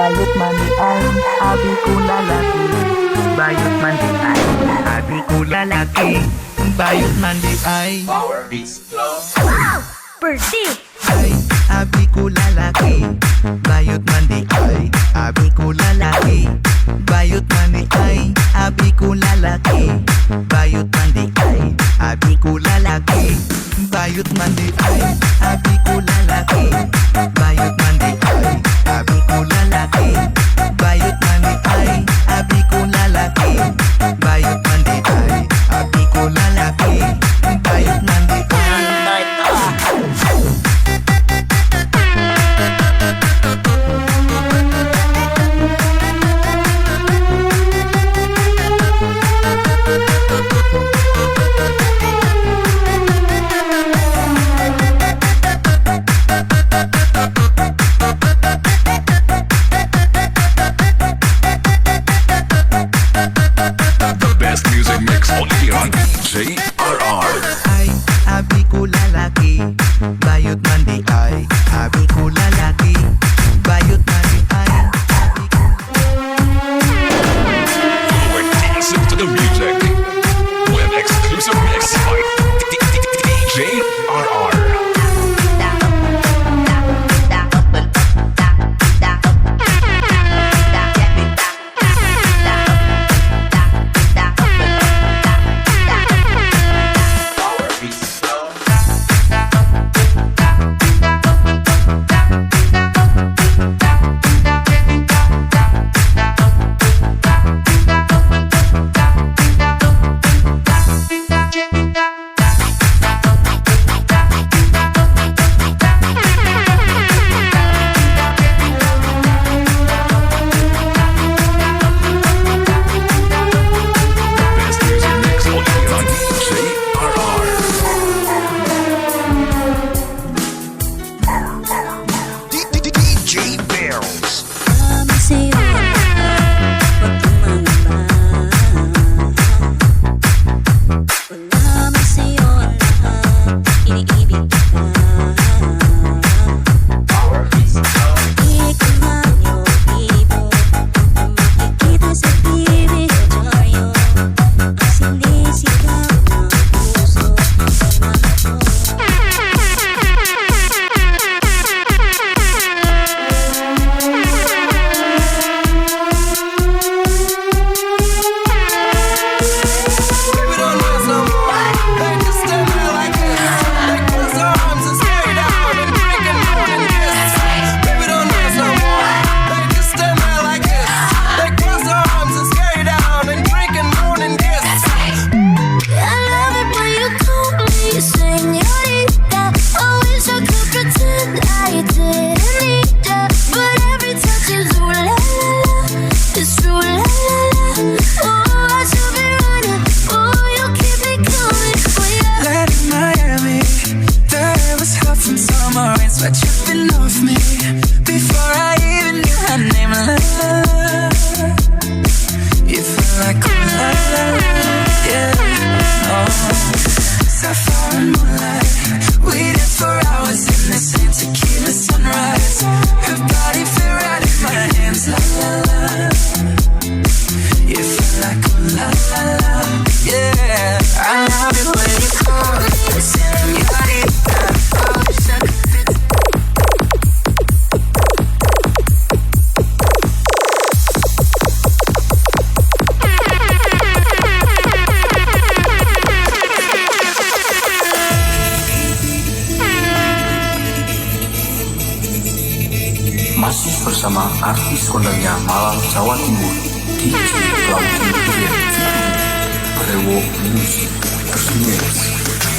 bayot man di ay abi ko lalaki. Bayot man di ay abi ko lalaki. Bayot man di ay Power Beats Flow. Birdie! ay abi ko lalaki. Bayot man di ay abi ko lalaki. Bayot man di ay abi ko lalaki. Bayot man di ay abi ko lalaki. Bayot man di ay abi ko lalaki. Bayot man di ay abi ko lalaki. Bayot man di ay abi ko lalaki. Bayot man di ay abi ko lalaki. Bayot man di ay The best music mix on here on JRR. ay abi ko lalaki. Bayot man di ay abi ko lalaki. Bayot man di ay abi ko We're dancing to the music with exclusive mix by JRR. Power Beats Flow. Best music mix on here on JRR. DJ Bells. Kami sa'yo, huwag kang mangamba. Wala man sa'yo ang lahat, iniibig kita. Power Beats Flow. Di ka man yung tipo na makikita sa TV o dyaryo. Ang sinisigaw ng puso sa mga to. Baby, don't lose no more. They just stand there like this. They cross their arms and stare down and drink and moan and kiss. Baby, don't lose no more. They just stand there like this. They cross their arms and stare down and drink and moan and kiss. I love it when you call me señorita. I wish I could pretend I didn't need ya, but every touch is ooh la la la, it's true la la la. Oh, I should be running, oh, you keep me coming, oh yeah. Land in Miami, the air was hot from summer rain, sweat dripping off me. Before I even knew her name, la la la. You feel like ooh la la la, yeah. Oh, sapphire and moonlight, we danced for hours in the same tequila sunrise. Her body fit right in my hands, la la la. You feel like ooh la la la, yeah. I love it when you call me señorita. I wish I could fit. Masih bersama artis kondangnya Malang Jawa Timur, DJ Claudio Brewo Music Remix.